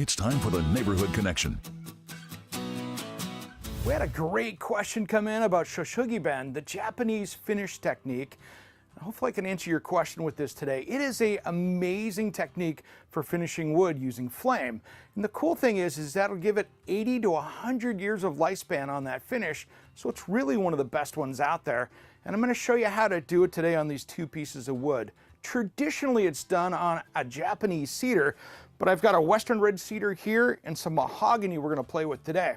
It's time for the Neighborhood Connection. We had a great question come in about Shou Sugi bend, the Japanese finish technique. Hopefully I can answer your question with this today. It is an amazing technique for finishing wood using flame. And the cool thing is that'll give it 80 to 100 years of lifespan on that finish. So it's really one of the best ones out there. And I'm going to show you how to do it today on these two pieces of wood. Traditionally it's done on a Japanese cedar, but I've got a Western red cedar here and some mahogany we're going to play with today.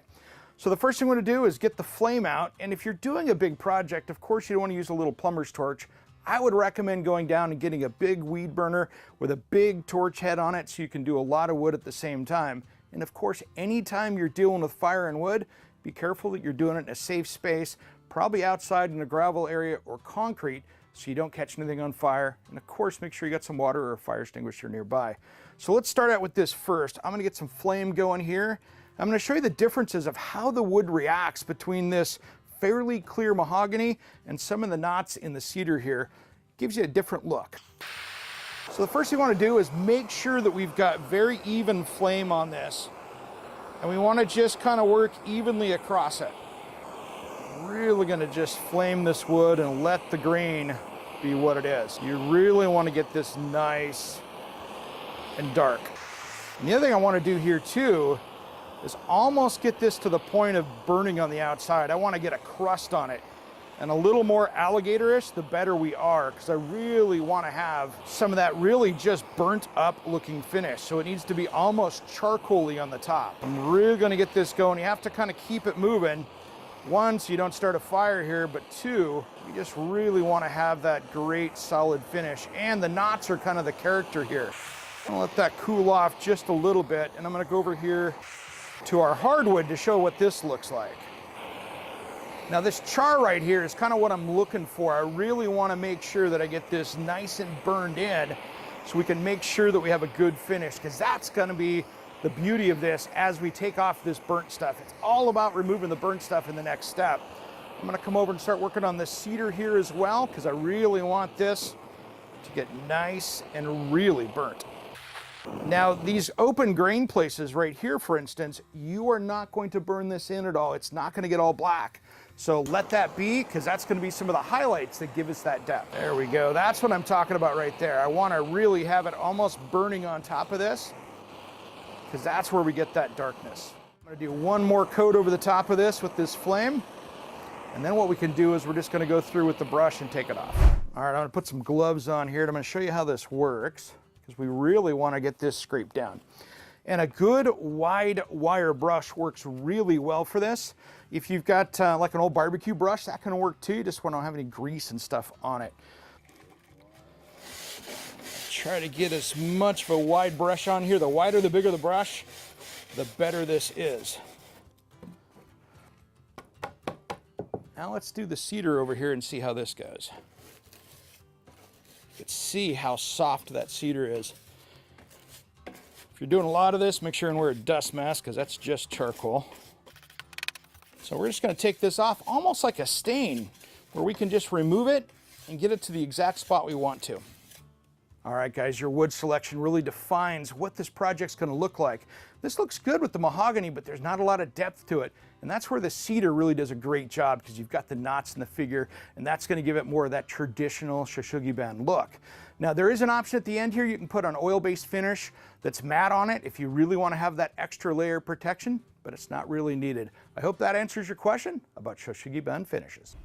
So the first thing we're going to do is get the flame out, and if you're doing a big project, of course you don't want to use a little plumber's torch. I would recommend going down and getting a big weed burner with a big torch head on it so you can do a lot of wood at the same time. And of course, anytime you're dealing with fire and wood, be careful that you're doing it in a safe space, probably outside in a gravel area or concrete so you don't catch anything on fire. And of course, make sure you got some water or a fire extinguisher nearby. So let's start out with this first. I'm going to get some flame going here. I'm going to show you the differences of how the wood reacts between this fairly clear mahogany and some of the knots in the cedar here. Gives you a different look. So the first thing you want to do is make sure that we've got very even flame on this. And we want to just kind of work evenly across it. Really going to just flame this wood and let the grain be what it is. You really want to get this nice and dark. And the other thing I want to do here too is almost get this to the point of burning on the outside. I want to get a crust on it. And a little more alligator-ish, the better we are, because I really want to have some of that really just burnt up looking finish. So it needs to be almost charcoal-y on the top. I'm really going to get this going. You have to kind of keep it moving. One, so you don't start a fire here, but two, you just really want to have that great solid finish. And the knots are kind of the character here. I'll let that cool off just a little bit, and I'm going to go over here to our hardwood to show what this looks like. Now this char right here is kind of what I'm looking for. I really want to make sure that I get this nice and burned in so we can make sure that we have a good finish, because that's going to be the beauty of this as we take off this burnt stuff. It's all about removing the burnt stuff in the next step. I'm going to come over and start working on the cedar here as well, because I really want this to get nice and really burnt. Now these open grain places right here, for instance, you are not going to burn this in at all. It's not going to get all black. So let that be, because that's going to be some of the highlights that give us that depth. There we go. That's what I'm talking about right there. I want to really have it almost burning on top of this, because that's where we get that darkness. I'm going to do one more coat over the top of this with this flame. And then what we can do is we're just going to go through with the brush and take it off. All right, I'm going to put some gloves on here. And I'm going to show you how this works, because we really want to get this scraped down. And a good wide wire brush works really well for this. If you've got like an old barbecue brush, that can work too. You just want to have any grease and stuff on it. Try to get as much of a wide brush on here. The wider, the bigger the brush, the better this is. Now let's do the cedar over here and see how this goes. Let's see how soft that cedar is. If you're doing a lot of this, make sure and wear a dust mask, because that's just charcoal. So we're just going to take this off almost like a stain, where we can just remove it and get it to the exact spot we want to. All right, guys, your wood selection really defines what this project's going to look like. This looks good with the mahogany, but there's not a lot of depth to it. And that's where the cedar really does a great job, because you've got the knots in the figure, and that's going to give it more of that traditional Shou Sugi bend look. Now, there is an option at the end here. You can put an oil-based finish that's matte on it if you really want to have that extra layer of protection, but it's not really needed. I hope that answers your question about Shou Sugi bend finishes.